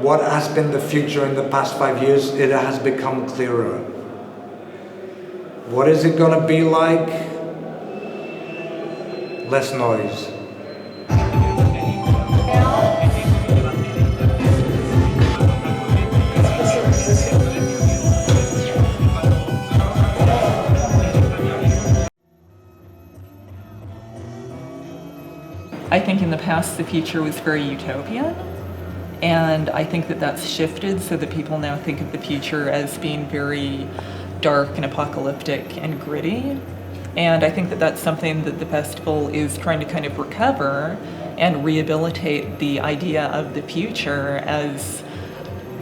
What has been the future in the past 5 years, it has become clearer. What is it going to be like? Less noise. I think in the past the future was very utopian, and I think that that's shifted so that people now think of the future as being very dark and apocalyptic and gritty. And I think that that's something that the festival is trying to kind of recover and rehabilitate the idea of the future as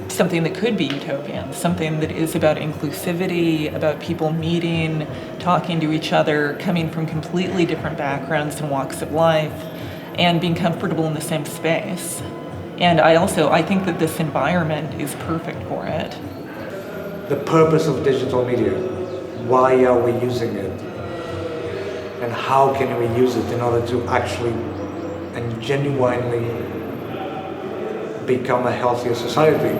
something that could be utopian, something that is about inclusivity, about people meeting, talking to each other, coming from completely different backgrounds and walks of life, and being comfortable in the same space. And I think that this environment is perfect for it. The purpose of digital media, why are we using it? And how can we use it in order to actually and genuinely become a healthier society?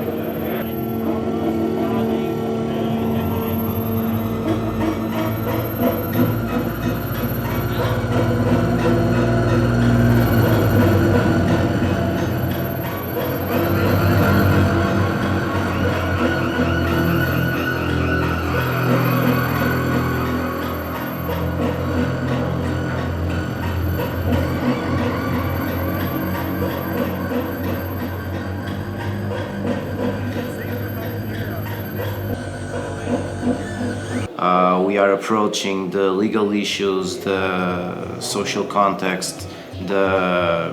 We are approaching the legal issues, the social context, the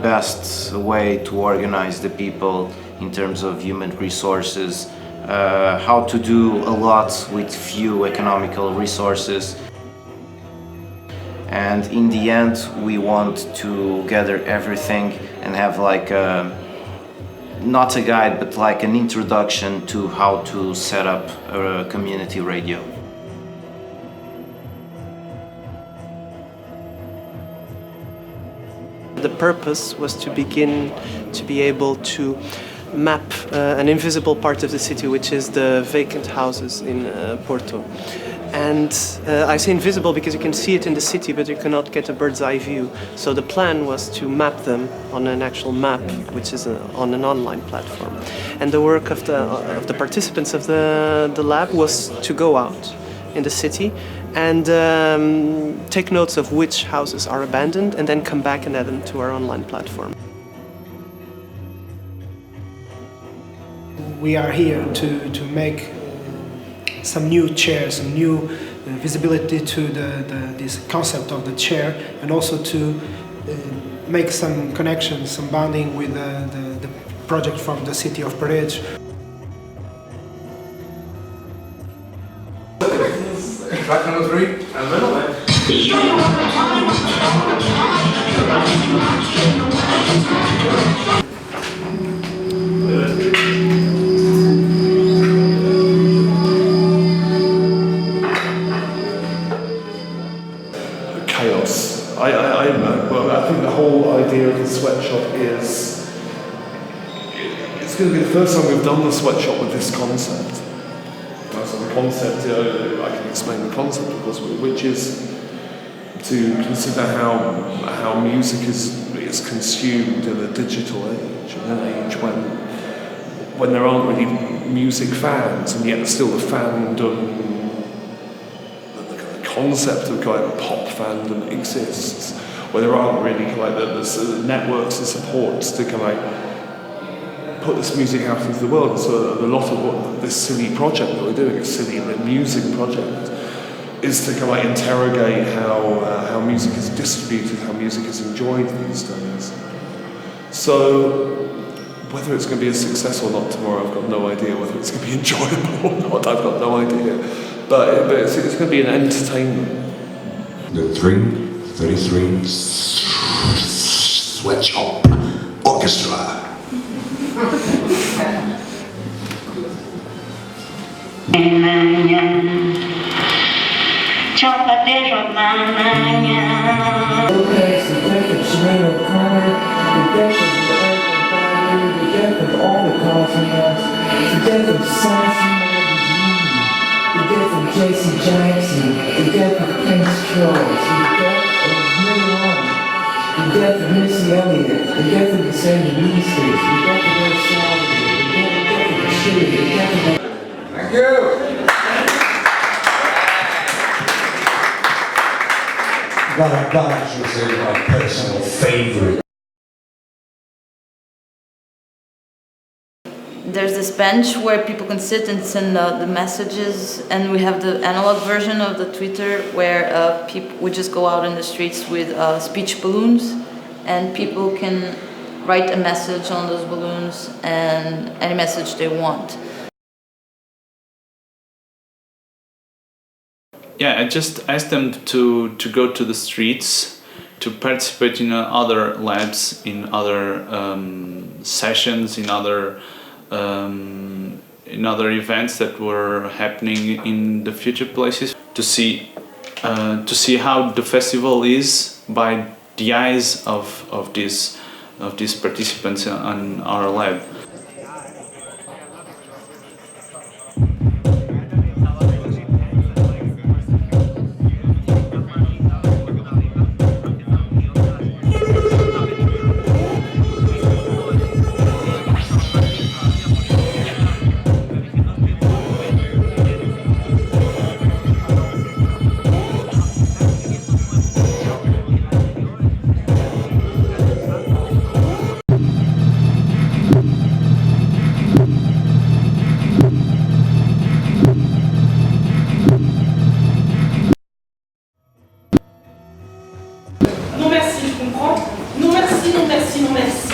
best way to organize the people in terms of human resources, how to do a lot with few economical resources. And in the end, we want to gather everything and have like not a guide, but like an introduction to how to set up a community radio. The purpose was to begin to be able to map an invisible part of the city, which is the vacant houses in Porto. And I say invisible because you can see it in the city, but you cannot get a bird's eye view. So the plan was to map them on an actual map, which is on an online platform. And the work of the participants of the lab was to go out in the city and take notes of which houses are abandoned and then come back and add them to our online platform. We are here to make some new chairs, some new visibility to this concept of the chair, and also to make some connections, some bonding with the project from the city of Paredes. Track number 3, and middle. Chaos. I think the whole idea of the sweatshop is it's going to be the first time we've done the sweatshop with this concept. So the concept, I can explain the concept of course, which is to consider how music is consumed in a digital age, in an age when there aren't really music fans, and yet still the fandom, the concept of kind of pop fandom exists, where there aren't really like the networks and supports to kind of put this music out into the world. And so a lot of what this silly project that we're doing, a silly music project, is to kind of interrogate how music is distributed, how music is enjoyed these days. So whether it's going to be a success or not tomorrow, I've got no idea. Whether it's going to be enjoyable or not, I've got no idea. But it's going to be an entertainment. The 333 Sweatshop Orchestra. manhã, chocadeiro manhã. The death of Sinead O'Connor, the death of Eric McBain, the death of all the cosmonauts, the death of Sassy Magazine, the death of J.C. Jackson, the death of Prince Charles, the death of Miriam, the death of Missy Elliott, the death of the Sandy Beasters, the death of El Salvador, the death of Chile, the death of... Thank you! That actually is my personal favourite. There's this bench where people can sit and send the messages, and we have the analog version of the Twitter where we just go out in the streets with speech balloons, and people can write a message on those balloons and any message they want. Yeah, I just asked them to go to the streets, to participate in other labs, in other sessions, in other events that were happening in the future places, to see how the festival is by the eyes of these participants on our lab. Non merci, je comprends. Non merci, non merci, non merci.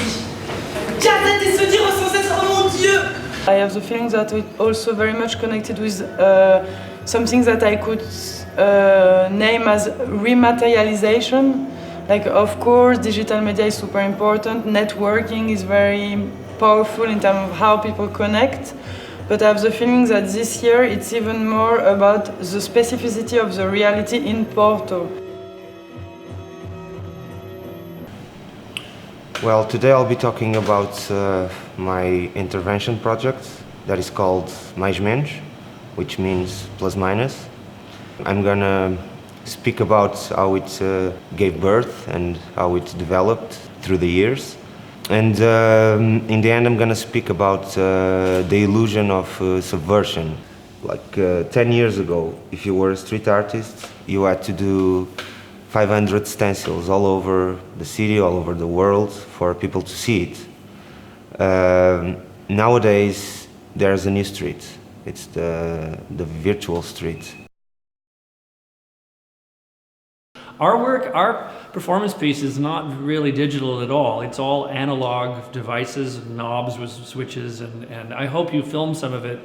Gazette et se dire sans cesse, oh mon Dieu! I have the feeling that it also very much connected with something that I could name as rematerialization. Like, of course, digital media is super important. Networking is very powerful in terms of how people connect. But I have the feeling that this year it's even more about the specificity of the reality in Porto. Well, today I'll be talking about my intervention project that is called Mais Menos, which means plus minus. I'm gonna speak about how it gave birth and how it developed through the years. And in the end I'm gonna speak about the illusion of subversion. Like 10 years ago, if you were a street artist, you had to do 500 stencils all over the city, all over the world, for people to see it. Nowadays, there's a new street. It's the virtual street. Our work, our performance piece is not really digital at all. It's all analog devices, knobs with switches, and I hope you film some of it.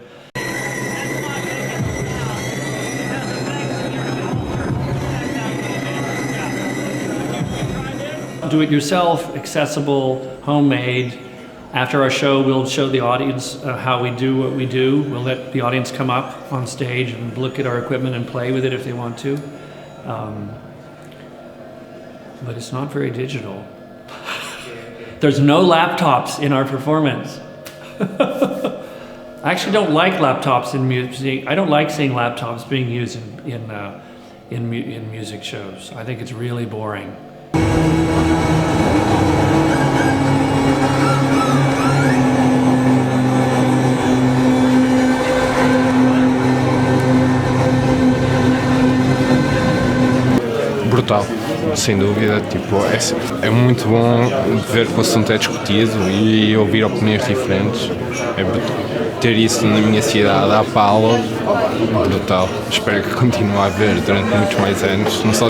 Do-it-yourself, accessible, homemade. After our show, we'll show the audience how we do what we do. We'll let the audience come up on stage and look at our equipment and play with it if they want to. But it's not very digital. There's no laptops in our performance. I actually don't like laptops in music. I don't like seeing laptops being used in music shows. I think it's really boring. Brutal, sem dúvida, tipo, é muito bom ver que o assunto é discutido e ouvir opiniões diferentes. É ter isso na minha cidade, à Pala, brutal. Espero que continue a haver durante muitos mais anos, não só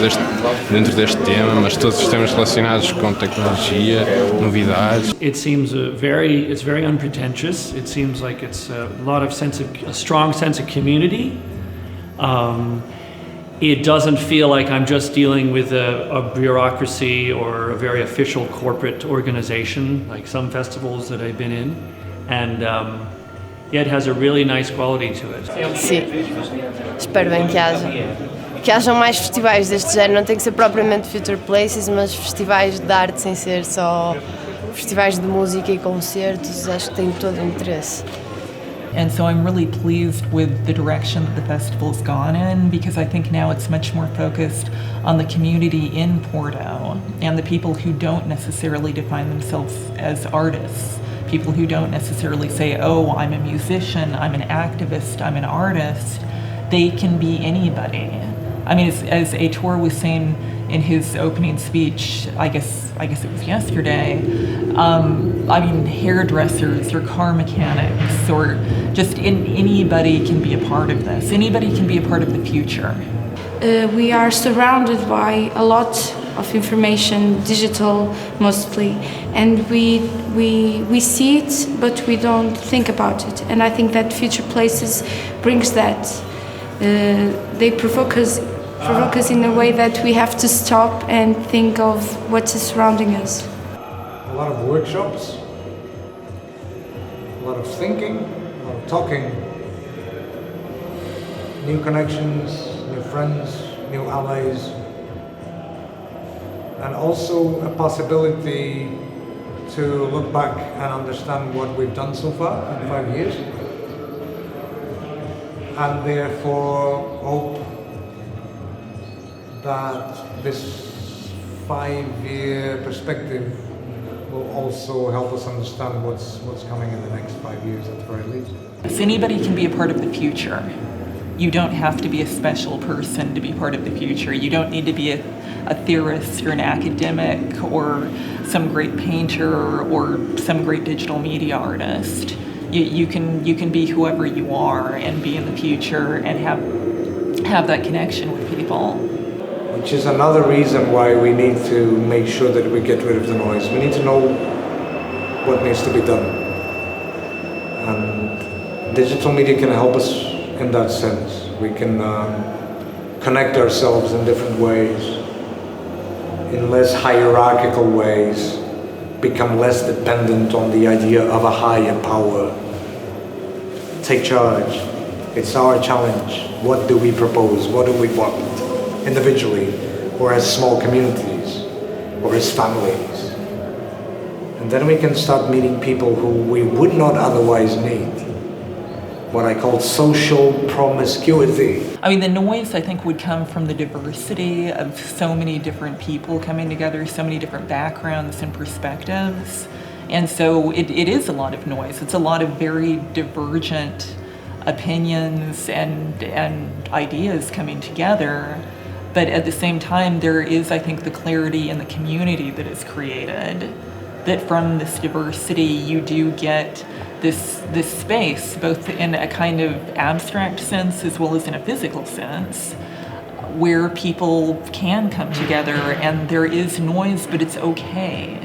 dentro deste tema, mas todos os temas relacionados com tecnologia, novidades. It seems it's very unpretentious. It seems like it's a strong sense of community. It doesn't feel like I'm just dealing with a bureaucracy or a very official corporate organization, like some festivals that I've been in. And it has a really nice quality to it. Sim, espero bem que haja. Que hajam mais festivais deste género, não tem que ser propriamente Future Places, mas festivais de arte sem ser só festivais de música e concertos, acho que tem todo o interesse. And so I'm really pleased with the direction that the festival's gone in, because I think now it's much more focused on the community in Porto and the people who don't necessarily define themselves as artists, people who don't necessarily say, oh, I'm a musician, I'm an activist, I'm an artist. They can be anybody. I mean, as Heitor was saying in his opening speech, I guess it was yesterday, I mean, hairdressers or car mechanics or just anybody can be a part of this. Anybody can be a part of the future. We are surrounded by a lot of information, digital mostly, and we see it, but we don't think about it. And I think that Future Places brings that. They provoke us in a way that we have to stop and think of what is surrounding us. A lot of workshops, a lot of thinking, a lot of talking, new connections, new friends, new allies, and also a possibility to look back and understand what we've done so far in 5 years, and therefore hope that this 5-year perspective will also help us understand what's coming in the next 5 years at the very least. So anybody can be a part of the future. You don't have to be a special person to be part of the future. You don't need to be a theorist or an academic or some great painter or some great digital media artist. You can be whoever you are and be in the future and have that connection with people. Which is another reason why we need to make sure that we get rid of the noise. We need to know what needs to be done. And digital media can help us in that sense. We can connect ourselves in different ways, in less hierarchical ways, become less dependent on the idea of a higher power. Take charge. It's our challenge. What do we propose? What do we want? Individually, or as small communities, or as families. And then we can start meeting people who we would not otherwise meet. What I call social promiscuity. I mean, the noise, I think, would come from the diversity of so many different people coming together, so many different backgrounds and perspectives. And so it is a lot of noise. It's a lot of very divergent opinions and ideas coming together. But at the same time, there is, I think, the clarity in the community that is created, that from this diversity, you do get this space, both in a kind of abstract sense as well as in a physical sense, where people can come together and there is noise, but it's okay.